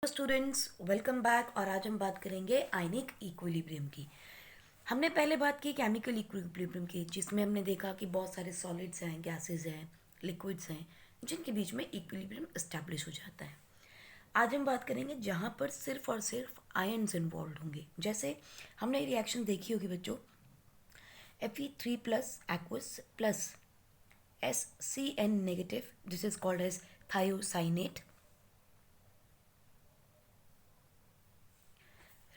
Students, welcome back. और आज हम बात करेंगे आयनिक इक्विलिब्रियम की। हमने पहले बात की केमिकल इक्विलिब्रियम की, जिसमें हमने देखा कि बहुत सारे सॉलिड्स हैं, गैसेस हैं, लिक्विड्स हैं, जिनके बीच में इक्विलिब्रियम इस्टेब्लिश हो जाता है। आज हम बात करेंगे जहाँ पर सिर्फ और सिर्फ आयन्स इन्वॉल्व होंगे। जैसे हमने रिएक्शन देखी होगी बच्चों, Fe3 plus aqueous plus SCN negative, this is called as thiocyanate,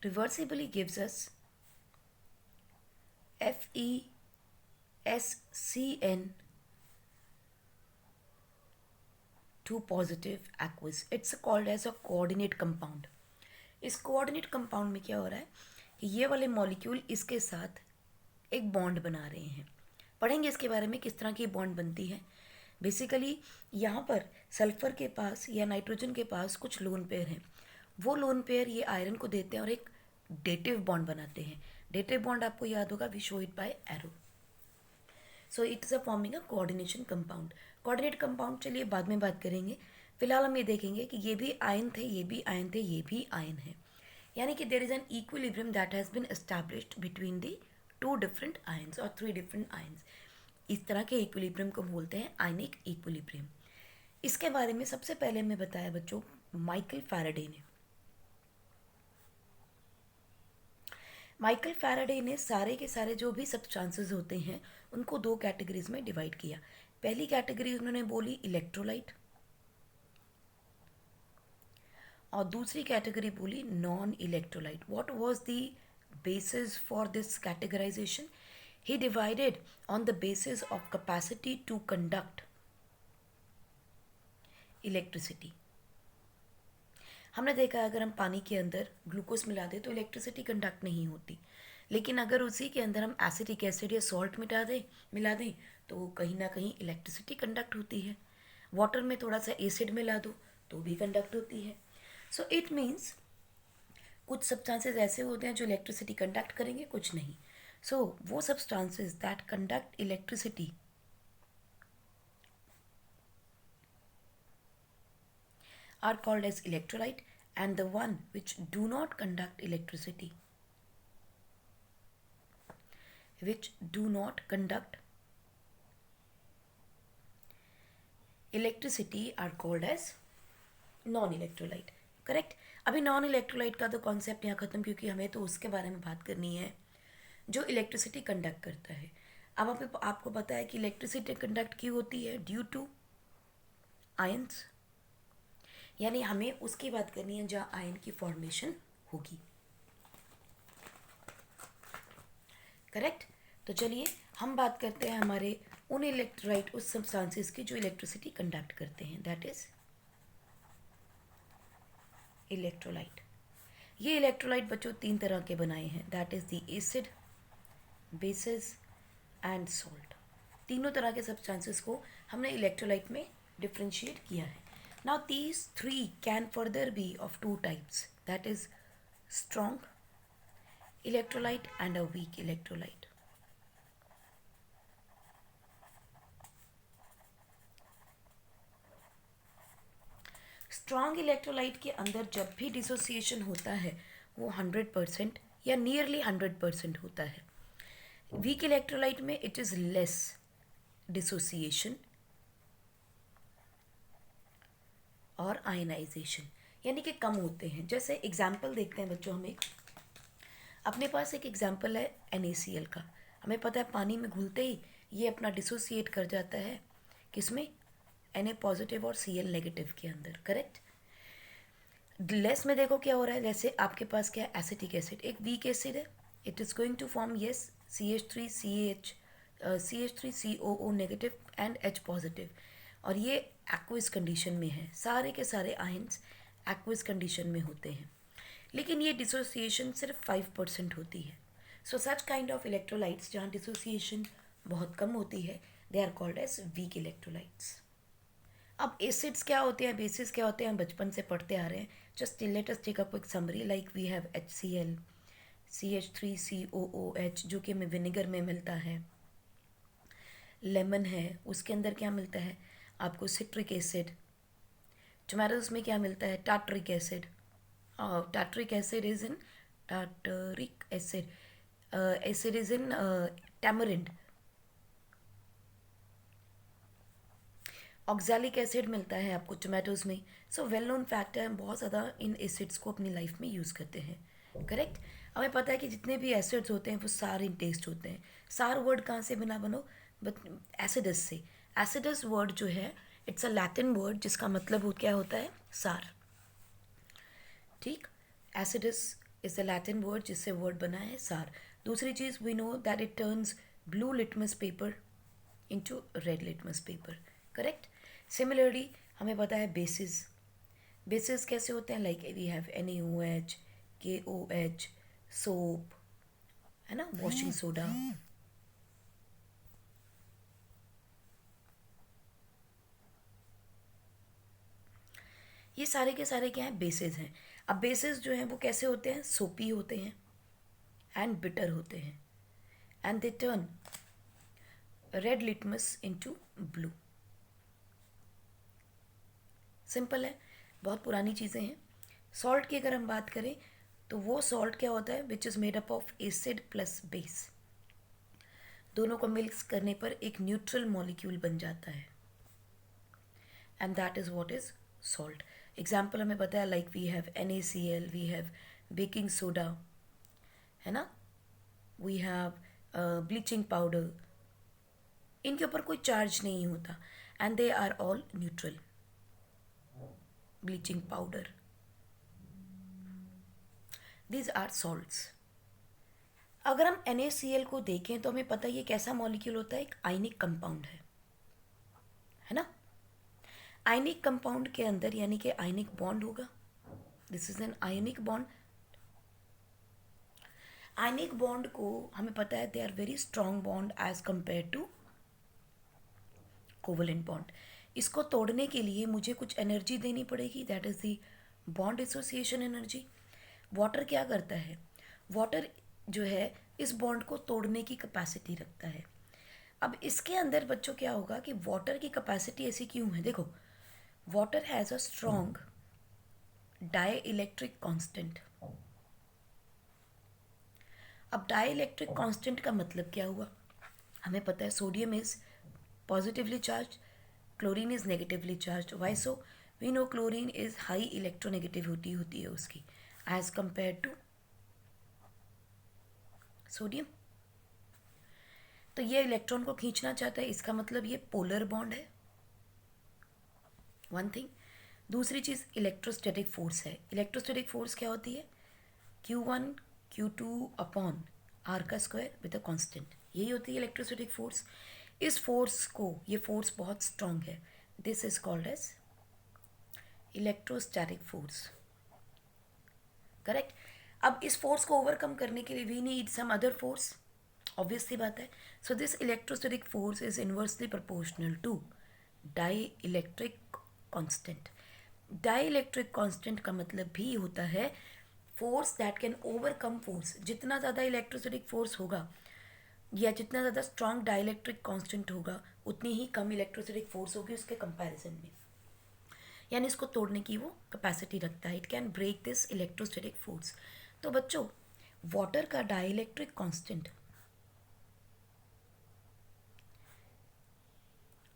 reversibly gives us FeSCN 2 positive aqueous. It's called as a coordinate compound. इस कोऑर्डिनेट कंपाउंड में क्या हो रहा है कि ये वाले मॉलिक्यूल इसके साथ एक बॉन्ड बना रहे हैं। पढ़ेंगे इसके बारे में किस तरह की बॉन्ड बनती है। बेसिकली यहाँ पर सल्फर के पास या नाइट्रोजन के पास कुछ लोन पेयर हैं। वो लोन पेयर ये आयरन को देते हैं और एक डेटिव बॉन्ड बनाते हैं। डेटिव बॉन्ड आपको याद होगा, we show it by arrow. So it is a forming a coordination compound. Coordinate compound चलिए बाद में बात करेंगे। फिलहाल हम ये देखेंगे कि ये भी आयन थे, ये भी आयन थे, ये भी आयन है। यानी कि there is an equilibrium that has been established between the two different ions और थ्री डिफरेंट आयन्स। इस तरह के इक्विलिब्रियम को बोलते हैं आयनिक इक्विलिब्रियम। इसके बारे में सबसे पहले मैं बताया बच्चों माइकल फैराडे ने। माइकल फैराडे ने सारे के सारे जो भी सब्सटेंसेस होते हैं उनको दो कैटेगरीज में डिवाइड किया। पहली कैटेगरी उन्होंने बोली इलेक्ट्रोलाइट और दूसरी कैटेगरी बोली non electrolyte. What was the basis for this categorization? He divided on the basis of capacity to conduct electricity. हमने देखा है अगर हम पानी के अंदर ग्लूकोज मिला दें तो इलेक्ट्रिसिटी कंडक्ट नहीं होती, लेकिन अगर उसी के अंदर हम एसिटिक एसिड या सॉल्ट मिला दें तो कहीं ना कहीं इलेक्ट्रिसिटी कंडक्ट होती है। वाटर में थोड़ा सा एसिड मिला दो तो भी कंडक्ट होती है। सो इट मीन्स कुछ सब्सटेंसेस ऐसे होते हैं जो इलेक्ट्रिसिटी कंडक्ट करेंगे, कुछ नहीं। सो वो substances that conduct electricity are called as electrolyte, and the one which do not conduct electricity, which do not conduct electricity are called as non electrolyte. Correct. अभी नॉन इलेक्ट्रोलाइट का तो concept यहाँ ख़त्म, क्योंकि हमें तो उसके बारे में बात करनी है जो इलेक्ट्रिसिटी कंडक्ट करता है। अब आपको पता है कि इलेक्ट्रिसिटी कंडक्ट क्यों होती है? Due to ions. यानी हमें उसकी बात करनी है जहाँ आयन की फॉर्मेशन होगी। करेक्ट। तो चलिए हम बात करते हैं हमारे उन इलेक्ट्रोलाइट, उस सब्सटेंसेस की जो इलेक्ट्रिसिटी कंडक्ट करते हैं, दैट इज इलेक्ट्रोलाइट। ये इलेक्ट्रोलाइट बच्चों तीन तरह के बनाए हैं, that is the acid, basis and salt. तीनों तरह के सब्सटेंसेस को हमने इलेक्ट्रोलाइट में डिफ्रेंशिएट किया है। Now these three can further be of two types, that is strong electrolyte and a weak electrolyte. Strong electrolyte के अंदर जब भी डिसोसिएशन होता है वो 100% या नियरली 100% होता है। वीक इलेक्ट्रोलाइट में इट इज़ लेस डिसोसिएशन और आयनाइजेशन, यानी कि कम होते हैं। जैसे एग्जाम्पल देखते हैं बच्चों, हम एक अपने पास एक एग्जाम्पल है NaCl का। हमें पता है पानी में घुलते ही ये अपना डिसोसिएट कर जाता है किसमें? Na पॉजिटिव और Cl नेगेटिव के अंदर। करेक्ट। लेस में देखो क्या हो रहा है, जैसे आपके पास क्या है, एसिटिक एसिड एक वीक एसिड है, it is going to form yes CH3COO negative and H positive, और ये एक्विस कंडीशन में है। सारे के सारे आयंस एक्विस कंडीशन में होते हैं, लेकिन ये डिसोसिएशन सिर्फ 5% होती है। So such kind of electrolytes जहाँ डिसोसिएशन बहुत कम होती है, they are called as weak electrolytes. अब एसिड्स क्या होते हैं, बेसिस क्या होते हैं, हम बचपन से पढ़ते आ रहे हैं। Just let us take a quick summary, like we have HCl, CH3COOH जो कि हमें विनेगर में मिलता है। लेमन है, उसके अंदर क्या मिलता है आपको? Citric acid. टोमेटोज में क्या मिलता है? Tartaric acid. Tartaric acid is in tartaric acid is in tamarind. Oxalic acid मिलता है आपको टोमेटोज में. सो वेल नोन फैक्ट है, हम बहुत ज़्यादा इन एसिड्स को अपनी लाइफ में यूज़ करते हैं. करेक्ट. हमें पता है कि जितने भी एसिड्स होते हैं वो सार इन टेस्ट होते हैं. सार वर्ड कहाँ से बनो बट एसिडस से. एसिडस वर्ड जो है इट्स अ लैटिन वर्ड जिसका मतलब क्या होता है, सार. ठीक. Acidus is the Latin word जिससे वर्ड बना है सार. दूसरी चीज़, we know that it turns blue litmus paper into red litmus paper. Correct. Similarly हमें पता है बेसिस. बेसिस कैसे होते हैं, like we have NaOH, KOH, soap, है ना, वॉशिंग सोडा. ये सारे के सारे क्या हैं, बेसिस हैं. अब बेसिस जो हैं वो कैसे होते हैं, सोपी होते हैं एंड बिटर होते हैं and they turn red litmus into blue. Simple है, बहुत पुरानी चीज़ें हैं. सॉल्ट की अगर हम बात करें तो वो सॉल्ट क्या होता है, which is made up of acid plus base. दोनों को मिक्स करने पर एक न्यूट्रल मॉलिक्यूल बन जाता है and that is what is salt. Example हमें पता है, like we have NaCl, we have baking soda, है ना, वी हैव ब्लीचिंग पाउडर. इनके ऊपर कोई चार्ज नहीं होता and they are all neutral. Bleaching powder, these are salts. अगर हम NaCl को देखें तो हमें पता है ये कैसा मॉलिक्यूल होता है, एक आयनिक कंपाउंड है ना. आयनिक कंपाउंड के अंदर यानी कि आयनिक बॉन्ड होगा. This is an ionic bond. Ionic bond को हमें पता है they are very strong bond as compare to covalent bond. इसको तोड़ने के लिए मुझे कुछ एनर्जी देनी पड़ेगी, that is the bond association energy. Water क्या करता है, वाटर जो है इस बॉन्ड को तोड़ने की कैपेसिटी रखता है. अब इसके अंदर बच्चों क्या होगा कि वाटर की कैपेसिटी ऐसी क्यों है, देखो water has a strong dielectric constant. अब डाई इलेक्ट्रिक कॉन्स्टेंट का मतलब क्या हुआ, हमें पता है sodium is positively charge, chlorine is negatively charge. Why so, we know chlorine is high electronegativity होती है उसकी एज कंपेयर टू सोडियम. तो ये इलेक्ट्रॉन को खींचना चाहता है, इसका मतलब ये पोलर बॉन्ड है. One thing. दूसरी चीज़ इलेक्ट्रोस्टैटिक फोर्स है. इलेक्ट्रोस्टैटिक फोर्स क्या होती है, Q1 Q2 अपॉन आर का स्क्वायर विद अ कांस्टेंट. यही होती है इलेक्ट्रोस्टैटिक फोर्स. इस फोर्स को, ये फोर्स बहुत स्ट्रांग है, this is called as electrostatic force. Correct. अब इस फोर्स को ओवरकम करने के लिए we need some other force, obvious सी बात है. So this electrostatic force is inversely proportional to dielectric constant. Dielectric constant का मतलब भी होता है force that can overcome force. जितना ज़्यादा इलेक्ट्रोस्टैटिक फोर्स होगा या जितना ज़्यादा स्ट्रॉन्ग डाइलेक्ट्रिक कांस्टेंट होगा उतनी ही कम इलेक्ट्रोस्टैटिक फोर्स होगी उसके कंपैरिजन में. यानी इसको तोड़ने की वो कैपेसिटी रखता है. It can break this electrostatic force. तो बच्चों वाटर का डाइलेक्ट्रिक कांस्टेंट,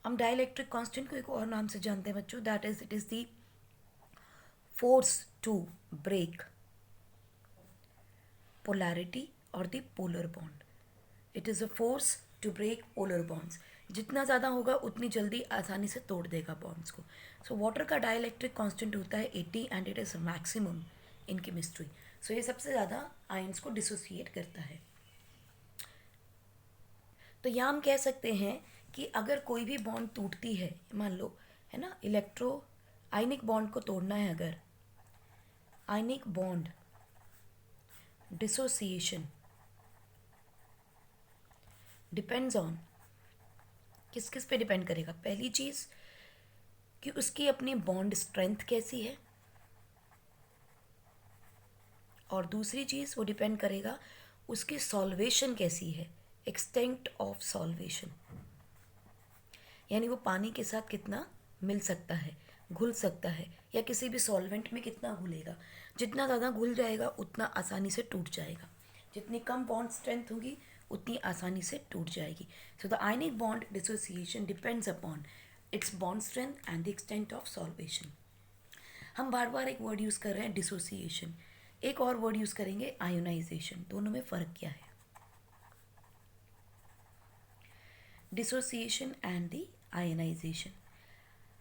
हम डाइलेक्ट्रिक कांस्टेंट को एक और नाम से जानते हैं बच्चों, that is it is the force to break polarity और the polar bond. It is a force to break polar bonds. जितना ज़्यादा होगा उतनी जल्दी आसानी से तोड़ देगा बॉन्ड्स को. सो वाटर का डाइलेक्ट्रिक कांस्टेंट होता है 80 and it is maximum in chemistry. So ये सबसे ज़्यादा आयंस को डिसोसिएट करता है. तो यहाँ हम कह सकते हैं कि अगर कोई भी बॉन्ड टूटती है, मान लो है ना, इलेक्ट्रो आयनिक बॉन्ड को तोड़ना है, अगर ionic bond dissociation depends on, किस किस पे डिपेंड करेगा, पहली चीज़ कि उसकी अपनी बॉन्ड स्ट्रेंथ कैसी है, और दूसरी चीज़ वो डिपेंड करेगा उसकी सॉल्वेशन कैसी है, एक्सटेंट ऑफ सॉल्वेशन. यानी वो पानी के साथ कितना मिल सकता है, घुल सकता है, या किसी भी सॉल्वेंट में कितना घुलेगा। जितना ज़्यादा घुल जाएगा उतना आसानी से टूट जाएगा, जितनी कम बॉन्ड स्ट्रेंथ होगी उतनी आसानी से टूट जाएगी। So the ionic bond dissociation depends upon its bond strength and the extent of solvation. हम बार बार एक वर्ड यूज़ कर रहे हैं डिसोसिएशन, एक और वर्ड यूज़ करेंगे आयोनाइजेशन। दोनों में फ़र्क क्या है? Dissociation and the ionization.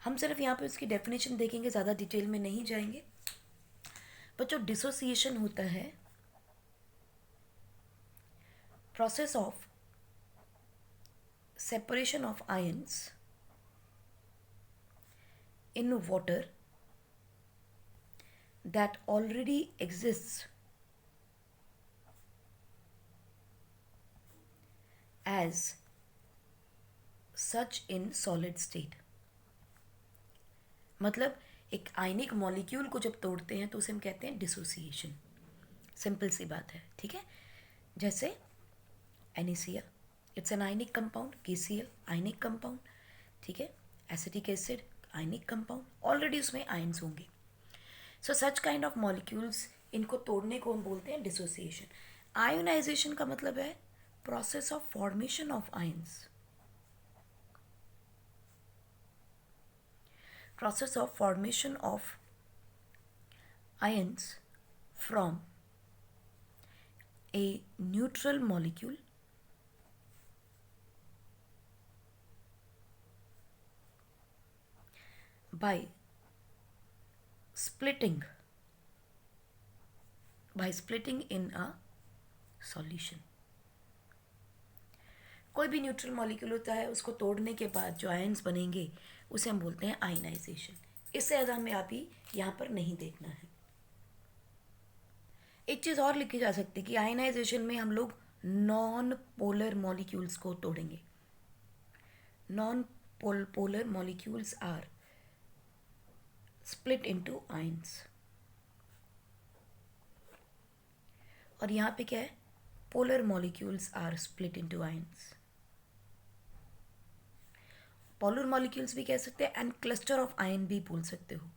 हम सिर्फ यहाँ पे उसकी डेफिनेशन देखेंगे, ज़्यादा डिटेल में नहीं जाएंगे। पर जो डिसोसिएशन होता है, process of separation of ions in water that already exists as such in solid state। मतलब एक आयनिक मॉलिक्यूल को जब तोड़ते हैं तो उसे हम कहते हैं डिसोसिएशन। सिंपल सी बात है, ठीक है। जैसे NaCl, it's an ionic compound. KCl ionic compound, ठीक है। Acetic acid ionic compound, already उसमें आयंस होंगे। सो सच काइंड ऑफ मॉलिक्यूल्स, इनको तोड़ने को हम बोलते हैं डिसोसिएशन। आयोनाइजेशन का मतलब है process of formation of ions, process of formation of ions from a neutral molecule by splitting in a solution। कोई भी न्यूट्रल मॉलिक्यूल होता है, उसको तोड़ने के बाद जो आयंस बनेंगे उसे हम बोलते हैं आयनाइजेशन। इससे ज़्यादा हमें अभी यहाँ पर नहीं देखना है। एक चीज़ और लिखी जा सकती है कि आयनाइजेशन में हम लोग नॉन पोलर मॉलिक्यूल्स को तोड़ेंगे। Non polar molecules are split into ions. और यहाँ पे क्या है? Polar molecules are split into ions. Polar molecules भी कह सकते हैं एंड क्लस्टर ऑफ आयन भी बोल सकते हो।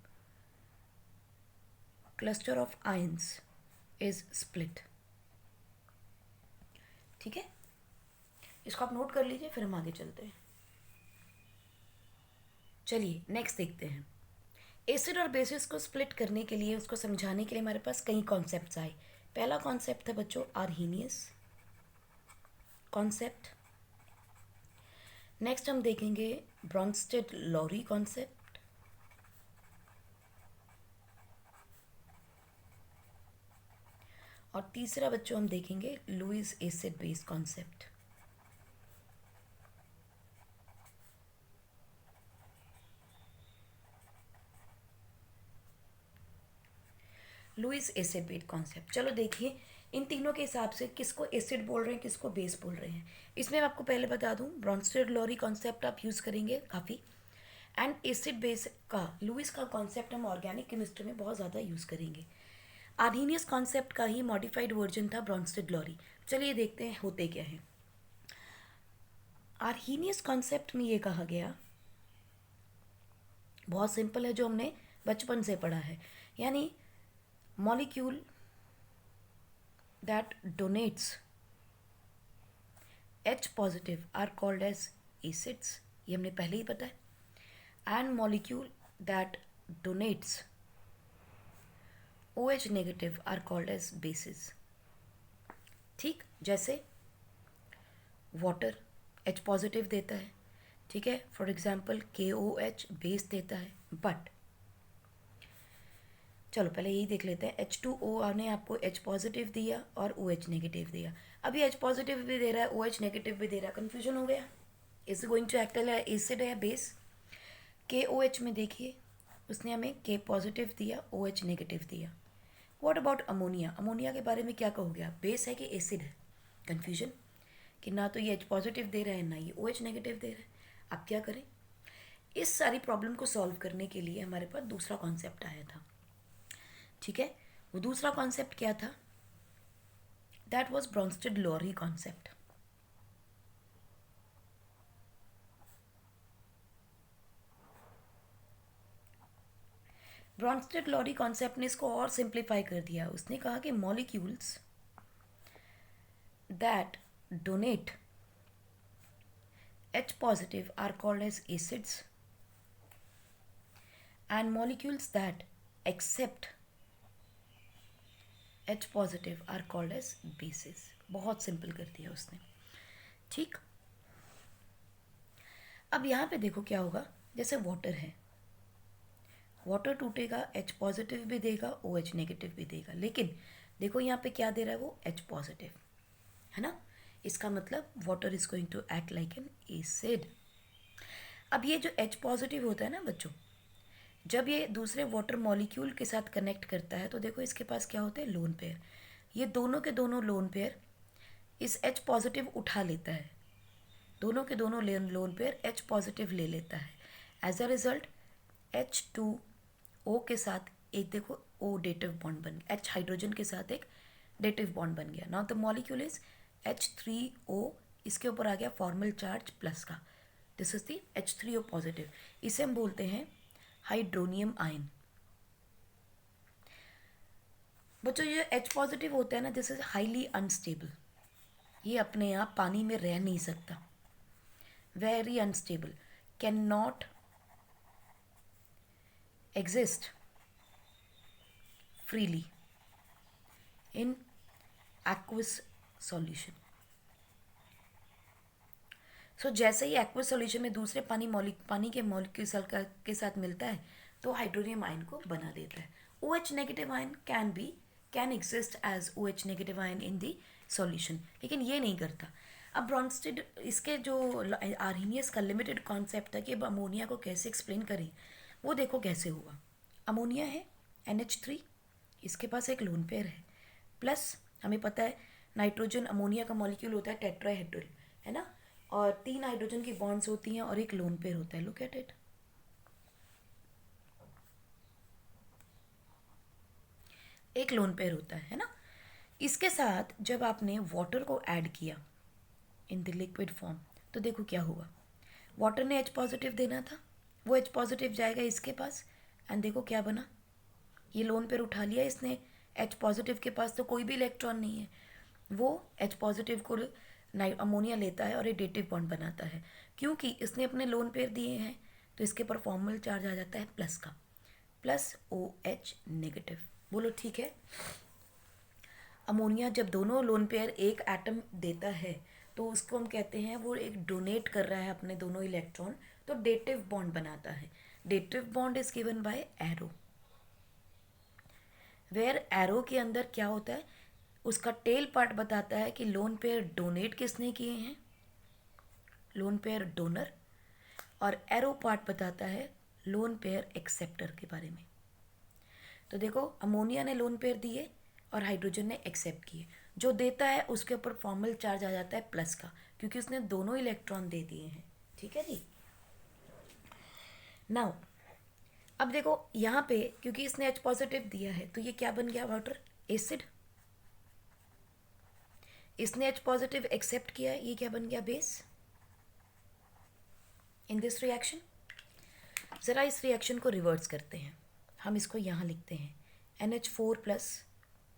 Cluster of ions is split, ठीक है। इसको आप नोट कर लीजिए, फिर हम आगे चलते हैं। चलिए नेक्स्ट देखते हैं। एसिड और बेसिस को स्प्लिट करने के लिए, उसको समझाने के लिए हमारे पास कई कॉन्सेप्ट्स आए। पहला कॉन्सेप्ट था बच्चों आर्हीनियस कॉन्सेप्ट। नेक्स्ट हम देखेंगे ब्रॉन्स्टेड-लॉरी कॉन्सेप्ट। और तीसरा बच्चों हम देखेंगे Lewis acid base concept. Lewis acid base concept. चलो देखिए इन तीनों के हिसाब से किसको एसिड बोल रहे हैं, किसको बेस बोल रहे हैं। इसमें मैं आपको पहले बता दूं, ब्रॉन्स्टेड-लॉरी कॉन्सेप्ट आप यूज़ करेंगे काफ़ी, एंड एसिड बेस का लुईस का कॉन्सेप्ट हम ऑर्गेनिक केमिस्ट्री में बहुत ज़्यादा यूज़ करेंगे। आर्हीनियस कॉन्सेप्ट का ही मॉडिफाइड वर्जन था ब्रॉन्स्टेड-लॉरी। चलिए देखते हैं होते क्या है। आर्हीनियस कॉन्सेप्ट में ये कहा गया, बहुत सिंपल है, जो हमने बचपन से पढ़ा है, यानी molecule that donates H positive are called as acids, ये हमने पहले ही पता है, and molecule that donates OH negative are called as bases। ठीक, जैसे वाटर H पॉजिटिव देता है, ठीक है, फॉर एग्जाम्पल KOH बेस देता है। बट चलो पहले यही देख लेते हैं, H2O ने आपको H पॉजिटिव दिया और OH नेगेटिव दिया। अभी H पॉजिटिव भी दे रहा है, OH नेगेटिव भी दे रहा है, कन्फ्यूजन हो गया। इज गोइंग टू एक्ट है एसिड है बेस। KOH में देखिए उसने हमें K पॉजिटिव दिया, OH नेगेटिव दिया। What about ammonia? अमोनिया के बारे में क्या कहोगे आप, बेस है कि एसिड है? कन्फ्यूजन कि ना तो ये H पॉजिटिव दे रहा है ना ये OH नेगेटिव दे रहा है। अब क्या करें? इस सारी प्रॉब्लम को सॉल्व करने के लिए हमारे पास दूसरा कॉन्सेप्ट आया था, ठीक है। वो दूसरा कॉन्सेप्ट क्या था? That was Brønsted-lorry concept. Brønsted Lowry concept ने इसको और सिंप्लीफाई कर दिया. उसने कहा कि molecules that donate H positive are called as acids and molecules that accept H positive are called as bases. बहुत सिंपल कर दिया उसने. ठीक. अब यहाँ पे देखो क्या होगा. जैसे वाटर है, वाटर टूटेगा, H पॉजिटिव भी देगा, OH नेगेटिव भी देगा. लेकिन देखो यहाँ पे क्या दे रहा है वो, H पॉजिटिव, है ना. इसका मतलब water is going to act like an acid. अब ये जो H पॉजिटिव होता है ना बच्चों, जब ये दूसरे वाटर मॉलिक्यूल के साथ कनेक्ट करता है तो देखो इसके पास क्या होता है, लोन पेयर. ये दोनों के दोनों लोन पेयर इस H पॉजिटिव उठा लेता है. दोनों के दोनों लोन पेयर H पॉजिटिव ले लेता है. एज अ रिजल्ट H2O के साथ एक देखो O डेटिव बॉन्ड बन गया, H हाइड्रोजन के साथ एक डेटिव बॉन्ड बन गया. Now the molecule is H3O. इसके ऊपर आ गया फॉर्मल चार्ज प्लस का. This is the H3O positive. इसे हम बोलते हैं हाइड्रोनियम आयन. बच्चों ये H पॉजिटिव होता है ना, दिस इज हाईली अनस्टेबल. ये अपने आप पानी में रह नहीं सकता. Very unstable, can not exist freely in aqueous solution. So जैसे ही एक्वस सॉल्यूशन में दूसरे पानी के मॉलिक्यूल के साथ मिलता है तो हाइड्रोनियम आयन को बना देता है. OH negative ion can exist as OH negative ion in the solution, लेकिन ये नहीं करता. अब ब्रॉन्स्टेड इसके जो आर्हीनियस का लिमिटेड कॉन्सेप्ट था कि अब अमोनिया को कैसे एक्सप्लेन करें, वो देखो कैसे हुआ. अमोनिया है NH3, इसके पास एक लोन पेयर है, प्लस हमें पता है नाइट्रोजन अमोनिया का मॉलिक्यूल होता है टेट्राहेड्रल, है ना, और 3 हाइड्रोजन की बॉन्ड्स होती हैं और एक लोन पेयर होता है. Look at it. एक लोन पेयर होता है ना. इसके साथ जब आपने वाटर को ऐड किया इन द लिक्विड फॉर्म तो देखो क्या हुआ. वाटर ने H पॉजिटिव देना था, वो H पॉजिटिव जाएगा इसके पास, एंड देखो क्या बना. ये लोन पेयर उठा लिया इसने. H पॉजिटिव के पास तो कोई भी इलेक्ट्रॉन नहीं है. वो H पॉजिटिव को अमोनिया लेता है और एक डेटिव बॉन्ड बनाता है. क्योंकि इसने अपने लोन पेयर दिए हैं तो इसके ऊपर फॉर्मल चार्ज आ जाता है प्लस का, प्लस OH नेगेटिव. बोलो ठीक है. अमोनिया जब दोनों लोन पेयर एक एटम देता है तो उसको हम कहते हैं वो एक डोनेट कर रहा है अपने दोनों इलेक्ट्रॉन, तो डेटिव बॉन्ड बनाता है. Dative bond is given by arrow, where arrow के अंदर क्या होता है, उसका टेल पार्ट बताता है कि लोन पेयर डोनेट किसने किए हैं, लोन पेयर डोनर, और एरो पार्ट बताता है लोन पेयर एक्सेप्टर के बारे में. तो देखो अमोनिया ने लोन पेयर दिए और हाइड्रोजन ने एक्सेप्ट किए. जो देता है उसके ऊपर फॉर्मल चार्ज आ जाता है प्लस का, क्योंकि उसने दोनों इलेक्ट्रॉन दे दिए हैं. ठीक है जी. नाउ अब देखो यहाँ पे क्योंकि इसने H पॉजिटिव दिया है तो ये क्या बन गया, वाटर एसिड. इसने H पॉजिटिव एक्सेप्ट किया, ये क्या बन गया, बेस. इन दिस रिएक्शन ज़रा इस रिएक्शन को रिवर्स करते हैं. हम इसको यहाँ लिखते हैं NH4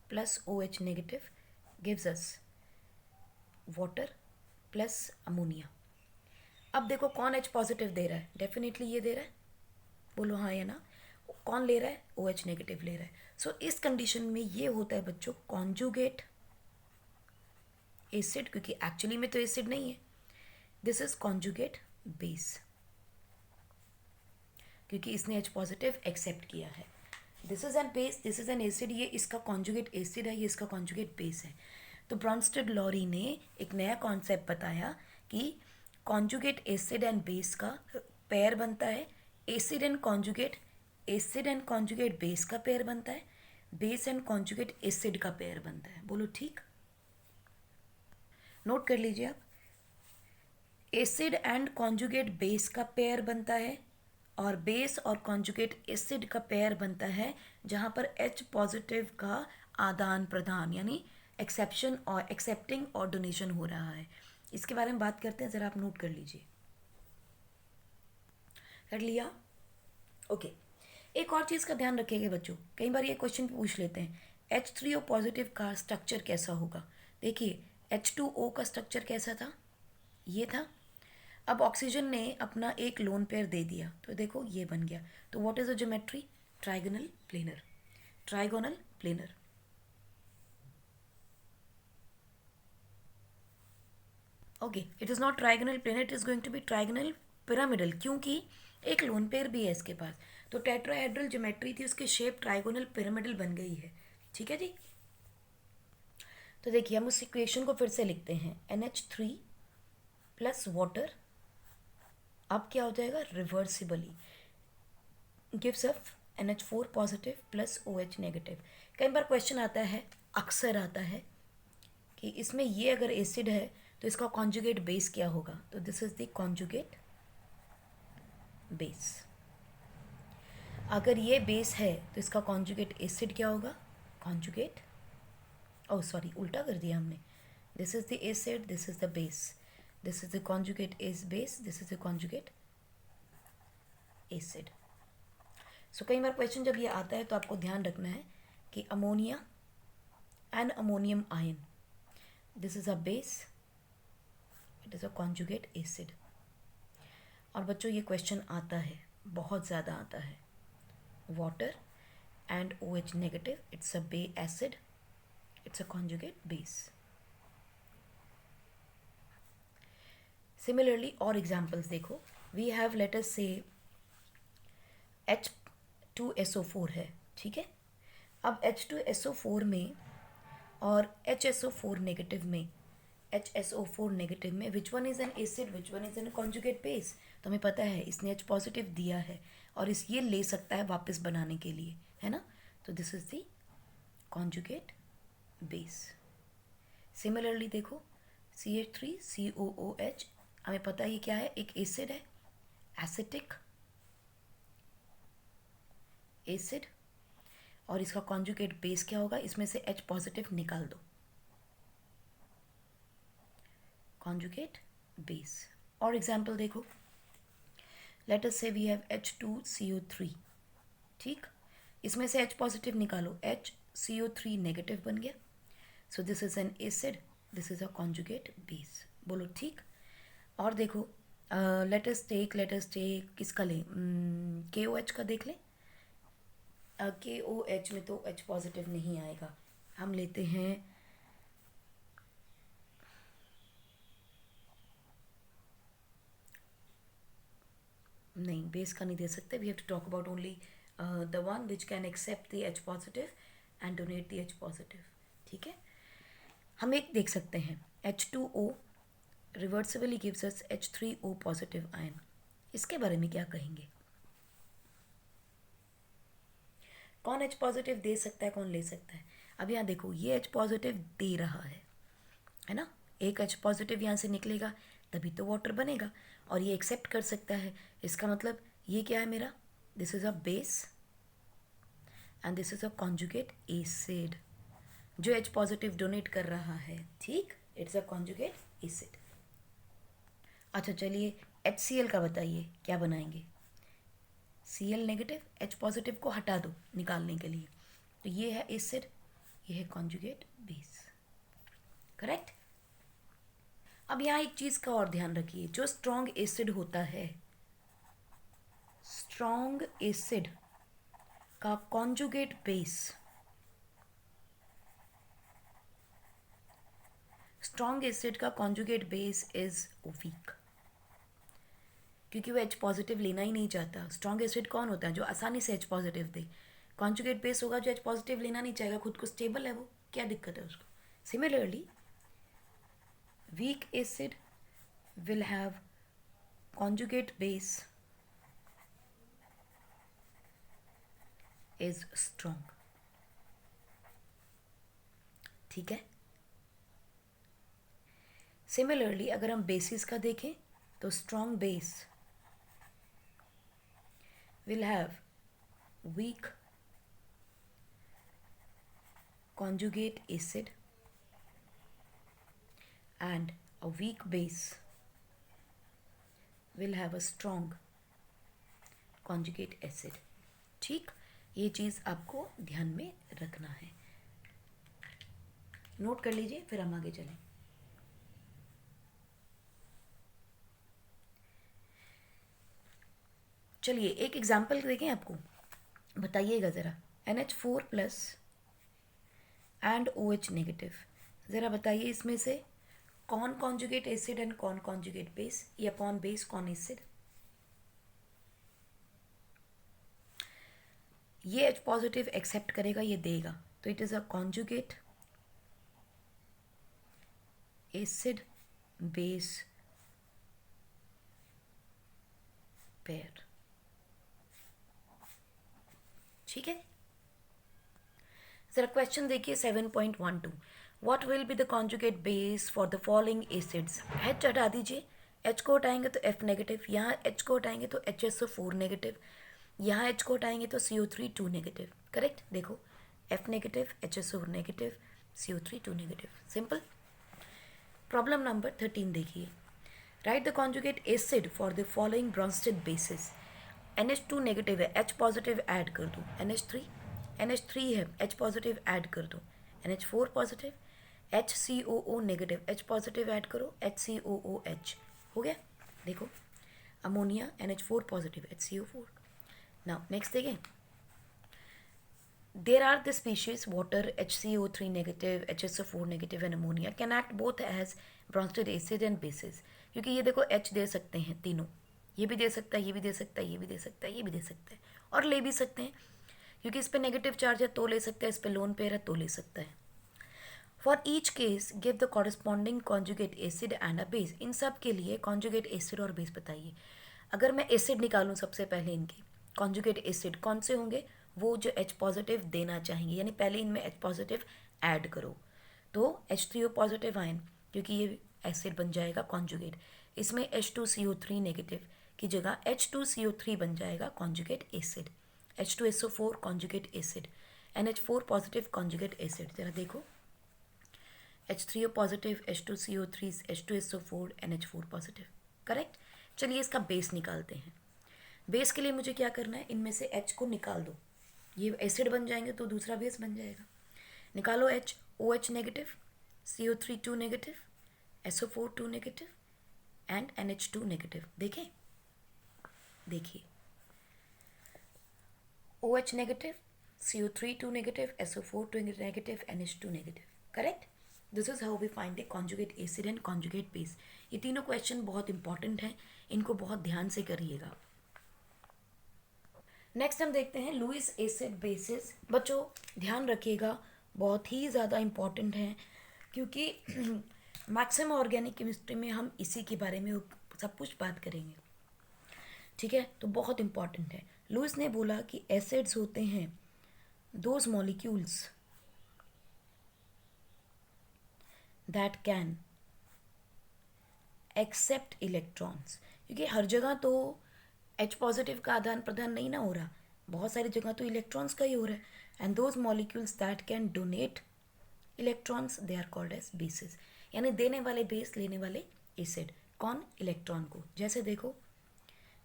plus OH negative gives us water plus ammonia. अब देखो कौन H पॉजिटिव दे रहा है, डेफिनेटली ये दे रहा है. बोलो हाँ या ना. कौन ले रहा है, OH नेगेटिव ले रहा है. सो इस कंडीशन में ये होता है बच्चों कॉन्जुगेट एसिड, क्योंकि एक्चुअली में तो एसिड नहीं है. दिस इज कॉन्जुगेट बेस, क्योंकि इसने H पॉजिटिव एक्सेप्ट किया है. This is N base, this is N acid. ये इसका कॉन्जुगेट एसिड है, ये इसका कॉन्जुगेट बेस है. तो ब्रॉन्स्टेड लॉरी ने एक नया कॉन्सेप्ट बताया कि कॉन्जुगेट एसिड एंड बेस का पेयर बनता है. एसिड एंड कॉन्जुगेट बेस का पेयर बनता है. बेस एंड कॉन्जुगेट एसिड का पेयर बनता है. बोलो ठीक. नोट कर लीजिए आप. एसिड एंड कॉन्जुगेट बेस का पेयर बनता है और बेस और कॉन्जुगेट एसिड का पेयर बनता है जहाँ पर H पॉजिटिव का आदान प्रदान यानी एक्सेप्शन और एक्सेप्टिंग और डोनेशन हो रहा है. इसके बारे में बात करते हैं, ज़रा आप नोट कर लीजिए. कर लिया. ओके. एक और चीज़ का ध्यान रखिएगा बच्चों, कई बार ये क्वेश्चन पूछ लेते हैं H3O पॉजिटिव का स्ट्रक्चर कैसा होगा। देखिए H2O का स्ट्रक्चर कैसा था, ये था। अब ऑक्सीजन ने अपना एक लोन पेयर दे दिया तो देखो ये बन गया। तो what is the geometry, trigonal planar, trigonal planar. Okay, it is not trigonal planar, it is going to be trigonal pyramidal, क्योंकि एक लोन पेयर भी है इसके पास। तो टेट्राहेड्रल ज्योमेट्री थी, उसकी शेप ट्राइगोनल पिरामिडल बन गई है। ठीक है जी। तो देखिए हम उस इक्वेशन को फिर से लिखते हैं, NH3 प्लस वाटर, अब क्या हो जाएगा, reversibly gives up NH4 positive plus OH negative. कई बार क्वेश्चन आता है, अक्सर आता है कि इसमें ये अगर एसिड है तो इसका कॉन्जुगेट बेस क्या होगा। तो this is the conjugate base. अगर ये बेस है तो इसका कॉन्जुगेट एसिड क्या होगा, कॉन्जुगेट, ओह सॉरी उल्टा कर दिया हमने। This is the acid, this is the base, this is the conjugate is base, this is the conjugate acid. So कई बार क्वेश्चन जब ये आता है तो आपको ध्यान रखना है कि ammonia and ammonium ion, this is a base, it is a conjugate acid. और बच्चों ये क्वेश्चन आता है, बहुत ज़्यादा आता है, water and OH negative, it's a base acid, it's a conjugate base. Similarly और एग्जाम्पल्स देखो, we have let us say H2SO4 है, ठीक है। अब H2SO4 में और HSO4 नेगेटिव में, HSO4 नेगेटिव में which one is an acid, which one is an conjugate base. तो हमें पता है इसने H पॉजिटिव दिया है और इस ये ले सकता है वापस बनाने के लिए, है ना। तो this is the conjugate base. Similarly देखो CH3COOH, हमें पता है ये क्या है, एक एसिड है, एसिटिक एसिड, और इसका कॉन्जुगेट बेस क्या होगा, इसमें से H पॉजिटिव निकाल दो, कॉन्जुगेट बेस। और एग्जाम्पल देखो, लेट अस से वी हैव H2CO3, ठीक, इसमें से H पॉजिटिव निकालो, HCO3 नेगेटिव बन गया। सो this is N acid, this is a conjugate base, बोलो ठीक। और देखो लेट अस टेक किसका ले, KOH का देख लें। KOH में तो H पॉजिटिव नहीं आएगा, हम लेते हैं नहीं, बेस का नहीं दे सकते, we have to talk about only the one which can accept the H positive and donate the H positive, ठीक है। हम एक देख सकते हैं, H2O reversibly gives us H3O positive ion, इसके बारे में क्या कहेंगे, कौन H पॉजिटिव दे सकता है, कौन ले सकता है। अब यहाँ देखो ये H पॉजिटिव दे रहा है ना, एक H पॉजिटिव यहाँ से निकलेगा तभी तो वाटर बनेगा, और ये एक्सेप्ट कर सकता है, इसका मतलब ये क्या है मेरा, this is a base and this is a conjugate acid, जो H पॉजिटिव डोनेट कर रहा है, ठीक, इट्स अ कॉन्जुगेट एसिड। अच्छा चलिए HCl का बताइए क्या बनाएंगे, Cl नेगेटिव, H पॉजिटिव को हटा दो निकालने के लिए, तो ये है एसिड, ये है कॉन्जुगेट बेस, करेक्ट। अब यहाँ एक चीज़ का और ध्यान रखिए, जो स्ट्रॉन्ग एसिड होता है, स्ट्रॉन्ग एसिड का कॉन्जुगेट बेस, स्ट्रॉन्ग एसिड का कॉन्जुगेट बेस इज वीक, क्योंकि वो H पॉजिटिव लेना ही नहीं चाहता। स्ट्रॉन्ग एसिड कौन होता है, जो आसानी से H पॉजिटिव दे, कॉन्जुगेट बेस होगा जो H पॉजिटिव लेना नहीं चाहेगा, खुद को स्टेबल है वो, क्या दिक्कत है उसको। Similarly weak acid will have conjugate base is strong, ठीक है। सिमिलरली अगर हम बेसिस का देखें तो strong base will have weak conjugate acid and a weak base will have a strong conjugate acid, ठीक, ये चीज़ आपको ध्यान में रखना है, नोट कर लीजिए, फिर हम आगे चलें। चलिए एक एग्जाम्पल देखें आपको, बताइएगा ज़रा। NH4 plus and OH negative, ज़रा बताइए इसमें से कौन कॉन्जुगेट एसिड एंड कौन कॉन्जुगेट बेस, या कौन बेस कौन एसिड। ये H पॉजिटिव एक्सेप्ट करेगा, ये देगा, तो it is a conjugate acid base pair. ठीक है, जरा क्वेश्चन देखिए 7.12, what will be the conjugate base for the following acids. H हटा दीजिए, H को हटाएंगे तो F नेगेटिव, यहाँ H को हटाएंगे तो HSO4 नेगेटिव, यहाँ H को हटाएंगे तो CO3 2 नेगेटिव। करेक्ट, देखो F negative, HSO4 negative, CO3 2 negative, simple. Problem number 13 देखिए, right the conjugate acid for the following Brønsted basis. NH2 negative है, H पॉजिटिव ऐड कर दो, NH3 है, H पॉजिटिव ऐड कर दो, NH4 positive, HCOO negative, H positive add करो, HCOOH, हो गया। देखो ammonia NH4 positive, HCO4। Now next देखें, there are the species water HCO3 negative, HSO4 negative and ammonia can act both as Bronsted acid and bases, क्योंकि ये देखो H दे सकते हैं तीनों, ये भी दे सकता है, ये भी दे सकता है, ये भी दे सकता है, ये भी दे सकता है, और ले भी सकते हैं, क्योंकि इस पे नेगेटिव चार्ज है तो ले सकता है, इस पे लोन पेयर है तो ले सकता है। For each case give the corresponding conjugate acid and a base, इन सब के लिए कॉन्जुगेट एसिड और बेस बताइए। अगर मैं एसिड निकालूँ सबसे पहले इनके कॉन्जुगेट एसिड कौन से होंगे, वो जो H पॉजिटिव देना चाहेंगे, यानी पहले इनमें H पॉजिटिव ऐड करो, तो H3O पॉजिटिव आयन, क्योंकि ये एसिड बन जाएगा कॉन्जुगेट, इसमें H2CO3 नेगेटिव की जगह H2CO3 बन जाएगा conjugate acid, H2SO4 conjugate acid, NH4 positive conjugate acid. जरा देखो H3O positive, H2CO3, H2SO4, NH4 positive, correct. चलिए इसका बेस निकालते हैं। बेस के लिए मुझे क्या करना है, इनमें से H को निकाल दो, ये एसिड बन जाएंगे तो दूसरा बेस बन जाएगा। निकालो H, OH negative, CO3 2 negative, SO4 2 negative and NH2 negative. देखें, देखिए OH negative, CO3 2 negative, SO4 2 negative, NH2 negative, correct. This is how we find the conjugate acid and conjugate base. ये तीनों question बहुत important हैं, इनको बहुत ध्यान से करिएगा। नेक्स्ट हम देखते हैं लुईस एसिड बेसिस। बच्चों ध्यान रखिएगा, बहुत ही ज़्यादा इम्पॉर्टेंट है, क्योंकि मैक्सिमम ऑर्गेनिक केमिस्ट्री में हम इसी के बारे में सब कुछ बात करेंगे, ठीक है, तो बहुत इम्पॉर्टेंट है। लुईस ने बोला कि एसिड्स होते हैं those molecules that can accept electrons, क्योंकि हर जगह तो H पॉजिटिव का आदान प्रदान नहीं ना हो रहा, बहुत सारी जगह तो इलेक्ट्रॉन्स का ही हो रहा है। And those molecules that can donate electrons they are called as bases, यानी देने वाले बेस, लेने वाले एसिड, कौन, इलेक्ट्रॉन को। जैसे देखो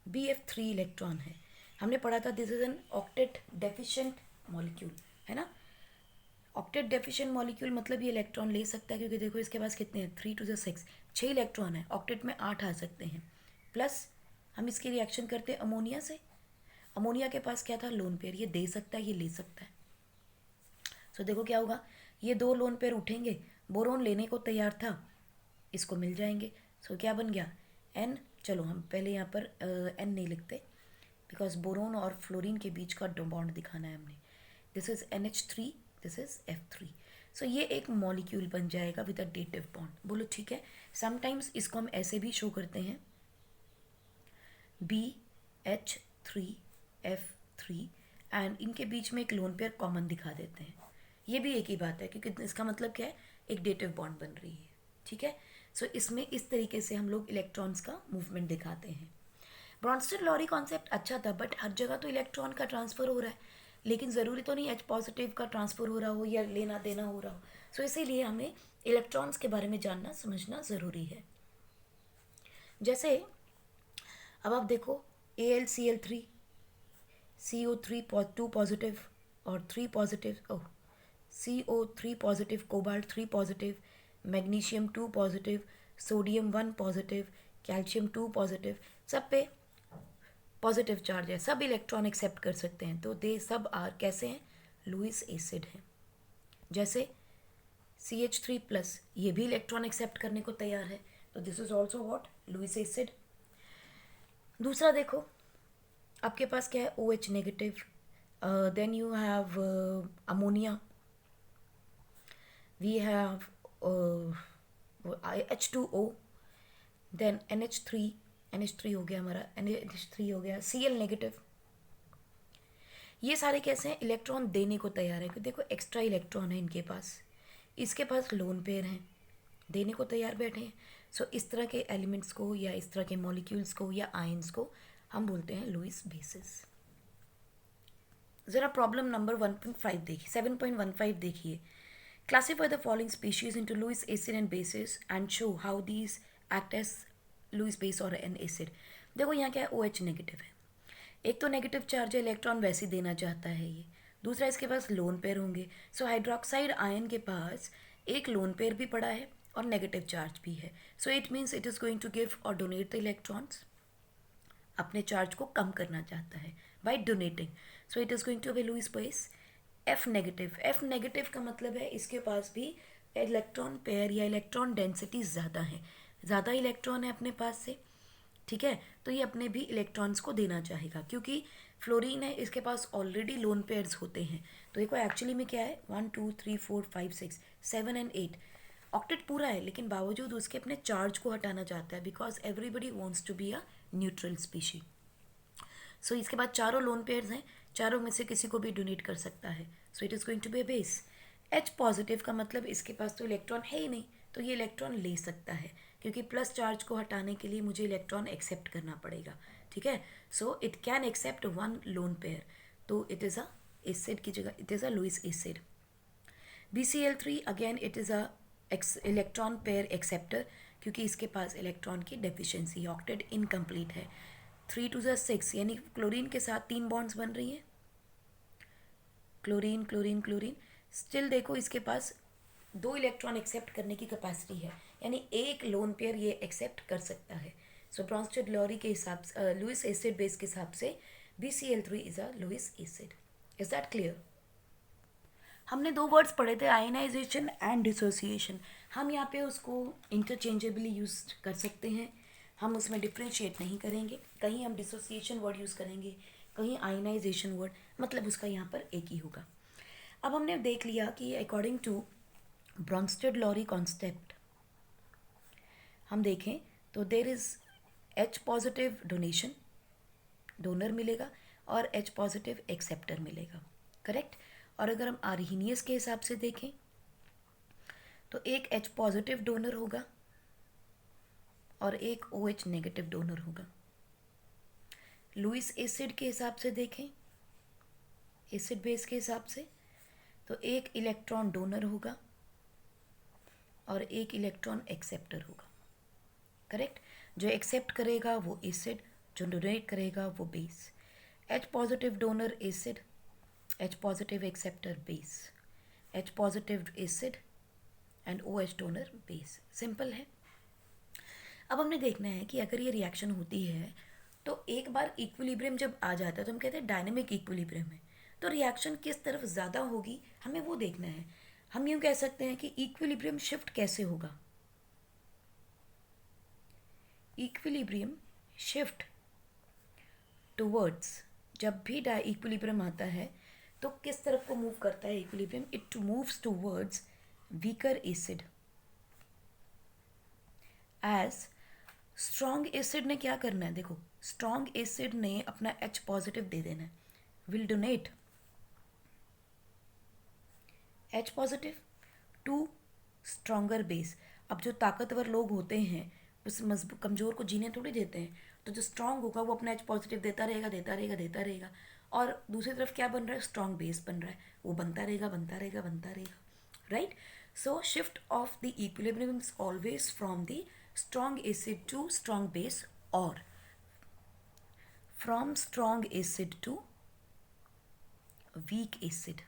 BF3 इलेक्ट्रॉन है, हमने पढ़ा था this is N octet deficient molecule, है ना। ऑक्टेट डेफिशिएंट मॉलिक्यूल मतलब ये इलेक्ट्रॉन ले सकता है, क्योंकि देखो इसके पास कितने हैं, 3 to the 6, 6 इलेक्ट्रॉन है, ऑक्टेट में 8 आ सकते हैं। प्लस हम इसकी रिएक्शन करते हैं अमोनिया से, अमोनिया के पास क्या था, लोन पेयर, ये दे सकता है, ये ले सकता है। सो देखो क्या होगा, ये 2 लोन पेयर उठेंगे, बोरोन लेने को तैयार था, इसको मिल जाएंगे। सो क्या बन गया, N। चलो हम पहले यहाँ पर N नहीं लिखते, बिकॉज बोरोन और फ्लोरीन के बीच का बॉन्ड दिखाना है हमने। This is NH3, this is F3। सो ये एक मॉलिक्यूल बन जाएगा विद अ डेटिव बॉन्ड। बोलो ठीक है। समटाइम्स इसको हम ऐसे भी शो करते हैं, BH3F3, एंड इनके बीच में एक लोन पेयर कॉमन दिखा देते हैं। ये भी एक ही बात है, क्योंकि इसका मतलब क्या है, एक डेटिव बॉन्ड बन रही है, ठीक है। सो इसमें इस तरीके से हम लोग इलेक्ट्रॉन्स का मूवमेंट दिखाते हैं। ब्रॉन्स्टेड लॉरी कॉन्सेप्ट अच्छा था, बट हर जगह तो इलेक्ट्रॉन का ट्रांसफ़र हो रहा है, लेकिन ज़रूरी तो नहीं H पॉजिटिव का ट्रांसफ़र हो रहा हो या लेना देना हो रहा हो। सो इसीलिए हमें इलेक्ट्रॉन्स के बारे में जानना समझना ज़रूरी है। जैसे अब आप देखो AlCl3, CO3 2 पॉजिटिव और 3 पॉजिटिव, ओह, CO3 positive, cobalt 3 positive, magnesium 2 positive, sodium 1 positive, calcium 2 positive, सब पे पॉजिटिव चार्ज है, सब इलेक्ट्रॉन एक्सेप्ट कर सकते हैं, तो दे सब आर कैसे हैं, लुईस एसिड हैं। जैसे CH3+, ये भी इलेक्ट्रॉन एक्सेप्ट करने को तैयार है, तो this is also what, Lewis acid. दूसरा देखो, आपके पास क्या है, OH negative, then you have ammonia, we have H2O, then NH3 हो गया हमारा, NH3 हो गया, Cl नेगेटिव। ये सारे कैसे हैं, इलेक्ट्रॉन देने को तैयार है, क्योंकि देखो एक्स्ट्रा इलेक्ट्रॉन है इनके पास, इसके पास लोन पेयर हैं, देने को तैयार बैठे हैं। सो इस तरह के एलिमेंट्स को या इस तरह के मॉलिक्यूल्स को या आयंस को हम बोलते हैं लुईस बेसिस। ज़रा प्रॉब्लम नंबर 1.5 देखिए, 7.15 देखिए। Classify the following species into Lewis acid and bases and show how these act as Lewis base और एन एसिड। देखो यहाँ क्या है, OH नेगेटिव है, एक तो नेगेटिव चार्ज है, इलेक्ट्रॉन वैसे ही देना चाहता है ये, दूसरा इसके पास लोन पेयर होंगे। सो हाइड्रोक्साइड आयन के पास एक लोन पेयर भी पड़ा है और नेगेटिव चार्ज भी है, so it means it is going to give और डोनेट द इलेक्ट्रॉन्स, अपने चार्ज को कम करना चाहता है by donating, so it is going to be Lewis base. F negative का मतलब है इसके पास भी इलेक्ट्रॉन पेयर या इलेक्ट्रॉन डेंसिटी ज़्यादा है, ज़्यादा इलेक्ट्रॉन है अपने पास से, ठीक है, तो ये अपने भी इलेक्ट्रॉन्स को देना चाहेगा, क्योंकि फ्लोरीन है इसके पास ऑलरेडी लोन पेयर्स होते हैं। तो देखो एक्चुअली में क्या है, 1 2 3 4 5 6 7 एंड 8 ऑक्टेट पूरा है, लेकिन बावजूद उसके अपने चार्ज को हटाना चाहता है, because everybody wants to be a neutral species. So इसके बाद चारों लोन पेयर्स हैं, चारों में से किसी को भी डोनेट कर सकता है, so it is going to be a base. H positive का मतलब इसके पास तो इलेक्ट्रॉन है ही नहीं, तो ये इलेक्ट्रॉन ले सकता है, क्योंकि प्लस चार्ज को हटाने के लिए मुझे इलेक्ट्रॉन एक्सेप्ट करना पड़ेगा, ठीक है। So it can accept 1 lone pair, तो इट इज़ अ एसिड की जगह it is a Lewis acid. BCl3 again it is a electron pair acceptor, क्योंकि इसके पास इलेक्ट्रॉन की डेफिशिएंसी, ऑक्टेट इनकम्प्लीट है। 3 2 6, यानी क्लोरीन के साथ 3 बॉन्ड्स बन रही हैं, क्लोरीन क्लोरीन क्लोरीन, स्टिल देखो इसके पास 2 इलेक्ट्रॉन एक्सेप्ट करने की कैपेसिटी है, यानी एक लोन पेयर ये एक्सेप्ट कर सकता है। सो ब्रॉन्स्टेड लॉरी के हिसाब से, लुईस एसिड बेस के हिसाब से BCl3 is a Lewis acid. Is that clear? हमने 2 वर्ड्स पढ़े थे, आयनाइजेशन एंड डिसोसिएशन, हम यहाँ पे उसको इंटरचेंजेबली यूज कर सकते हैं, हम उसमें डिफ्रेंशिएट नहीं करेंगे, कहीं हम डिसोसिएशन वर्ड यूज़ करेंगे, कहीं आयनाइजेशन वर्ड, मतलब उसका यहाँ पर एक ही होगा। अब हमने देख लिया कि according to Bronsted Lowry concept हम देखें तो there is H positive donation, donor मिलेगा, और H पॉजिटिव एक्सेप्टर मिलेगा, करेक्ट। और अगर हम आर्हीनियस के हिसाब से देखें तो एक H पॉजिटिव डोनर होगा और एक OH नेगेटिव डोनर होगा। लुईस एसिड के हिसाब से देखें, एसिड बेस के हिसाब से, तो एक इलेक्ट्रॉन डोनर होगा और एक इलेक्ट्रॉन एक्सेप्टर होगा, करेक्ट। जो एक्सेप्ट करेगा वो एसिड, जो डोनेट करेगा वो base. H positive donor acid, H positive acceptor base, H positive acid and OH donor base, simple है। अब हमने देखना है कि अगर ये रिएक्शन होती है तो एक बार इक्विलिब्रियम जब आ जाता है तो हम कहते हैं डायनेमिक इक्विलिब्रियम है, तो रिएक्शन किस तरफ ज़्यादा होगी हमें वो देखना है। हम यूँ कह सकते हैं कि इक्विलिब्रियम शिफ्ट कैसे होगा, इक्विलिब्रियम शिफ्ट टूवर्ड्स, जब भी इक्विलिब्रियम आता है तो किस तरफ को मूव करता है equilibrium, it moves towards weaker acid. As strong acid ने क्या करना है, देखो स्ट्रॉन्ग एसिड ने अपना H पॉजिटिव दे देना है, will donate H positive to stronger base. अब जो ताकतवर लोग होते हैं उस मजबूत कमज़ोर को जीने थोड़ी देते हैं, तो जो स्ट्रांग होगा वो अपना H पॉजिटिव देता रहेगा देता रहेगा देता रहेगा, और दूसरी तरफ क्या बन रहा है, स्ट्रॉन्ग बेस बन रहा है, वो बनता रहेगा बनता रहेगा बनता रहेगा, right. So shift of the equilibrium is always from the strong acid to strong base or from strong acid to weak acid,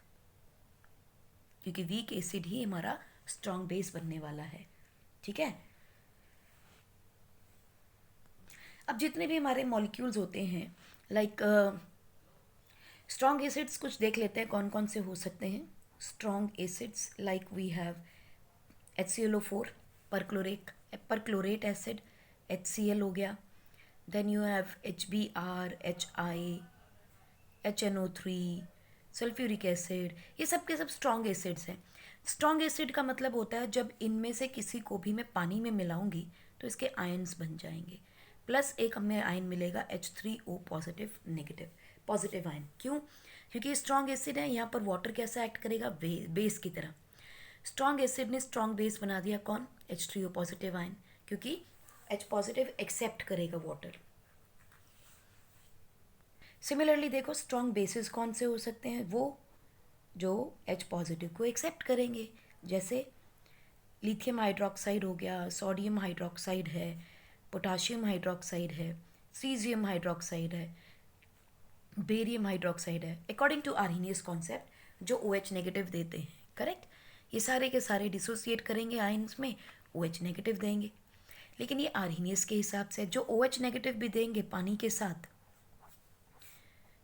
क्योंकि वीक एसिड ही हमारा स्ट्रॉन्ग बेस बनने वाला है। ठीक है, अब जितने भी हमारे मॉलिक्यूल्स होते हैं, लाइक स्ट्रॉन्ग एसिड्स कुछ देख लेते हैं कौन कौन से हो सकते हैं। Strong acids like we have HClO4, perchlorate acid, HCl हो गया। Then you have HBr, HI, HNO3, sulphuric acid, ये सब के सब स्ट्रॉन्ग एसिड्स हैं। स्ट्रॉन्ग एसिड का मतलब होता है जब इनमें से किसी को भी मैं पानी में मिलाऊंगी तो इसके आयन्स बन जाएंगे, प्लस एक हमें आयन मिलेगा H3O positive negative, positive ion. क्यों? क्योंकि स्ट्रॉन्ग एसिड है, यहाँ पर वाटर कैसा एक्ट करेगा, बेस की तरह। स्ट्रॉन्ग एसिड ने स्ट्रॉन्ग बेस बना दिया, कौन? H3O पॉजिटिव आयन, क्योंकि H पॉजिटिव एक्सेप्ट करेगा वाटर। सिमिलरली देखो स्ट्रॉन्ग बेसिस कौन से हो सकते हैं, वो जो H पॉजिटिव को एक्सेप्ट करेंगे, जैसे लिथियम हाइड्रोक्साइड हो गया, सोडियम हाइड्रोक्साइड है, पोटाशियम हाइड्रोक्साइड है, सीजियम हाइड्रोक्साइड है, बेरियम हाइड्रोक्साइड है, अकॉर्डिंग टू आर्हीनियस कॉन्सेप्ट जो OH नेगेटिव देते हैं। करेक्ट, ये सारे के सारे डिसोसिएट करेंगे आयन्स में, OH नेगेटिव देंगे। लेकिन ये आर्हीनियस के हिसाब से जो OH नेगेटिव भी देंगे पानी के साथ,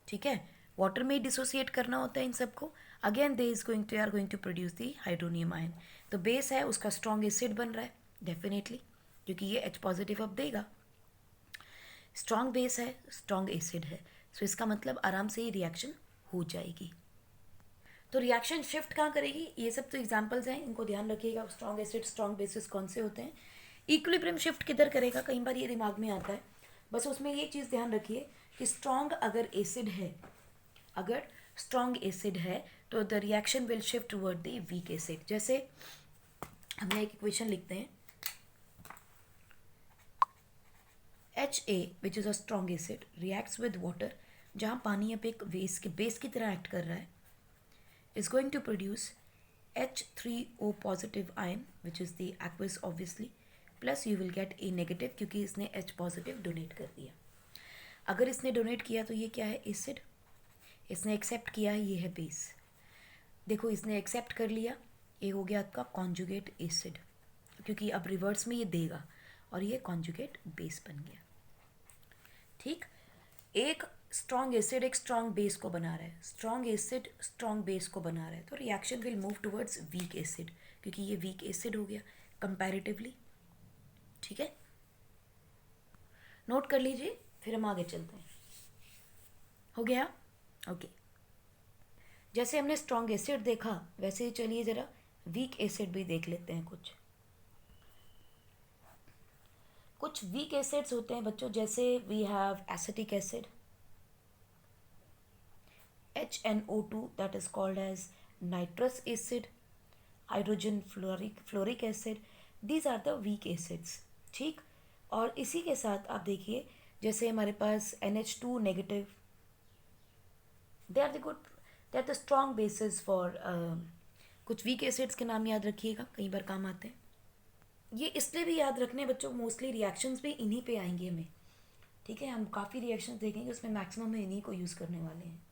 ठीक है, वाटर में डिसोसिएट करना होता है इन सबको, again they are going to produce the hydronium ion. तो बेस है उसका स्ट्रॉन्ग एसिड बन रहा है डेफिनेटली, क्योंकि ये H पॉजिटिव अब देगा। स्ट्रॉन्ग बेस है, स्ट्रॉन्ग एसिड है, सो इसका मतलब आराम से ही रिएक्शन हो जाएगी। तो रिएक्शन शिफ्ट कहाँ करेगी, ये सब तो एग्जाम्पल्स हैं, इनको ध्यान रखिएगा। स्ट्रॉन्ग एसिड, स्ट्रॉन्ग बेसिस कौन से होते हैं। इक्विलिब्रियम शिफ्ट किधर करेगा, कई बार ये दिमाग में आता है, बस उसमें ये चीज़ ध्यान रखिए कि स्ट्रॉन्ग अगर एसिड है, अगर स्ट्रॉन्ग एसिड है तो the reaction will shift toward the weak acid. जैसे हम एक इक्वेशन लिखते हैं, HA which is a strong acid reacts with water, जहाँ पानी अब एक बेस की तरह एक्ट कर रहा है, is going to produce H3O positive ion which is the aqueous obviously, plus you will get A negative क्योंकि इसने H positive डोनेट कर दिया। अगर इसने डोनेट किया तो ये क्या है, एसिड। इसने एक्सेप्ट किया है, ये है बेस। देखो इसने एक्सेप्ट कर लिया, ये हो गया आपका कॉन्जुगेट एसिड, क्योंकि अब रिवर्स में ये देगा और ये कॉन्जुगेट बेस बन गया। ठीक, एक स्ट्रॉन्ग एसिड एक स्ट्रॉन्ग बेस को बना रहा है, स्ट्रॉन्ग एसिड स्ट्रॉन्ग बेस को बना रहा है, तो reaction will move towards weak acid, क्योंकि ये वीक एसिड हो गया कंपैरेटिवली। ठीक है, नोट कर लीजिए, फिर हम आगे चलते हैं। हो गया, ओके। जैसे हमने स्ट्रॉन्ग एसिड देखा, वैसे ही चलिए ज़रा वीक एसिड भी देख लेते हैं। कुछ वीक एसिड्स होते हैं बच्चों, जैसे we have acetic acid, HNO2 that is called as nitrous acid, hydrogen fluoric acid, these are the weak acids। ठीक, और इसी के साथ आप देखिए जैसे हमारे पास NH2 negative, they are the strong bases for, कुछ वीक एसिड्स के नाम याद रखिएगा, कई बार काम आते हैं। ये इसलिए भी याद रखने बच्चों, मोस्टली रिएक्शंस भी इन्हीं पे आएंगे हमें। ठीक है, हम काफ़ी रिएक्शंस देखेंगे, उसमें मैक्सिमम हम इन्हीं को यूज़ करने वाले हैं।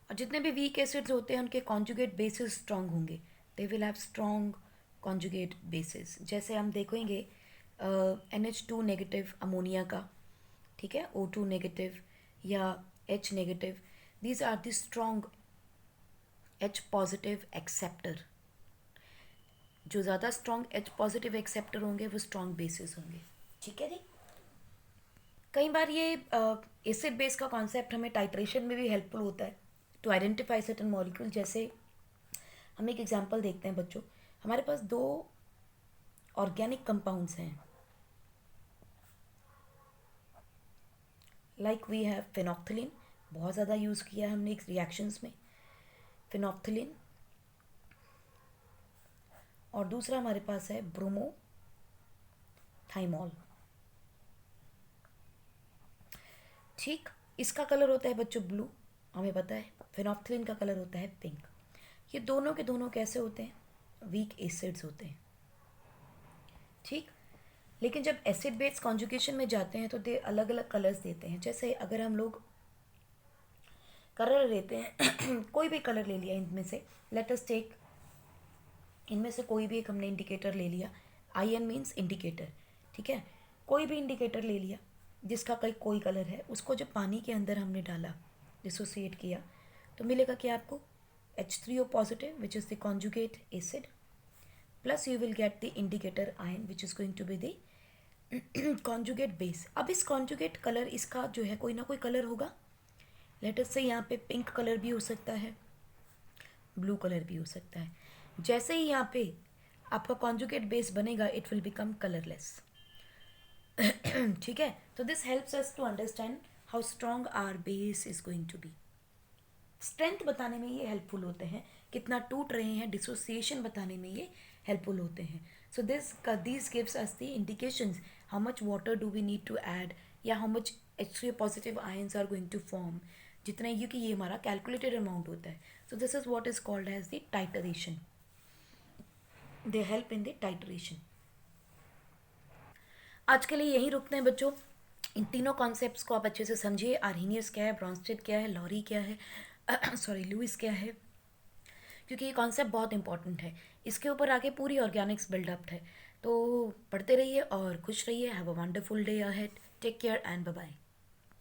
और जितने भी वीक एसिड्स होते हैं उनके कॉन्जुगेट बेसिस स्ट्रॉन्ग होंगे, they will have strong conjugate basis. जैसे हम देखेंगे NH2 नेगेटिव अमोनिया का, ठीक है, O2 नेगेटिव या H negative, these are the strong H positive acceptor. जो ज़्यादा स्ट्रॉन्ग H पॉजिटिव एक्सेप्टर होंगे वो स्ट्रॉन्ग बेसिस होंगे। ठीक है जी, कई बार ये एसिड बेस का कॉन्सेप्ट हमें टाइट्रेशन में भी हेल्पफुल होता है टू आइडेंटिफाई सर्टन मॉलिक्यूल। जैसे हम एक एग्जांपल देखते हैं बच्चों, हमारे पास दो ऑर्गेनिक कंपाउंड्स हैं, लाइक वी हैव फेनोक्थिलीन, बहुत ज़्यादा यूज़ किया है हमने रिएक्शंस में, फेनोक्थिलीन, और दूसरा हमारे पास है ब्रोमोथाइमॉल। ठीक, इसका कलर होता है बच्चों ब्लू, हमें पता है, फेनोक्थिलीन का कलर होता है पिंक। ये दोनों के दोनों कैसे होते हैं, वीक एसिड्स होते हैं। ठीक, लेकिन जब एसिड बेस कॉन्जुगेशन में जाते हैं तो दे अलग अलग कलर्स देते हैं। जैसे अगर हम लोग कलर लेते हैं कोई भी कलर ले लिया इनमें से, लेट अस टेक, इनमें से कोई भी एक हमने इंडिकेटर ले लिया, आई एन मीन्स इंडिकेटर, ठीक है। कोई भी इंडिकेटर ले लिया जिसका कोई कलर है, उसको जब पानी के अंदर हमने डाला, डिसोसिएट किया, तो मिलेगा क्या आपको, H3O positive which is the conjugate acid, plus you will get the indicator ion which is going to be the conjugate base. अब इस कॉन्जुगेट कलर इसका जो है कोई ना कोई कलर होगा, लेट अस से यहाँ पे पिंक कलर भी हो सकता है, ब्लू कलर भी हो सकता है। जैसे ही यहाँ पे आपका कॉन्जुगेट बेस बनेगा इट विल बिकम कलरलेस। ठीक है, तो this helps us to understand how strong our base is going to be. Strength बताने में ये हेल्पफुल होते हैं, कितना टूट रहे हैं, डिसोसिएशन बताने में ये हेल्पफुल होते हैं। So this gives us the indications how much water do we need to add, या how much H3O positive ions are going to form, जितना, क्योंकि ये हमारा कैलकुलेटेड अमाउंट होता है। So this is what is called as the titration, they help in the titration. आज के लिए यहीं रुकते हैं बच्चों। इन तीनों कॉन्सेप्ट्स को आप अच्छे से समझिए। आर्हीनियस क्या है, ब्रॉन्स्टेड क्या है, लॉरी क्या है, सॉरी लुइस क्या है, क्योंकि ये कॉन्सेप्ट बहुत इंपॉर्टेंट है। इसके ऊपर आगे पूरी ऑर्गेनिक्स बिल्डअप है। तो पढ़ते रहिए और खुश रहिए। Have a wonderful day ahead. Take care and bye bye.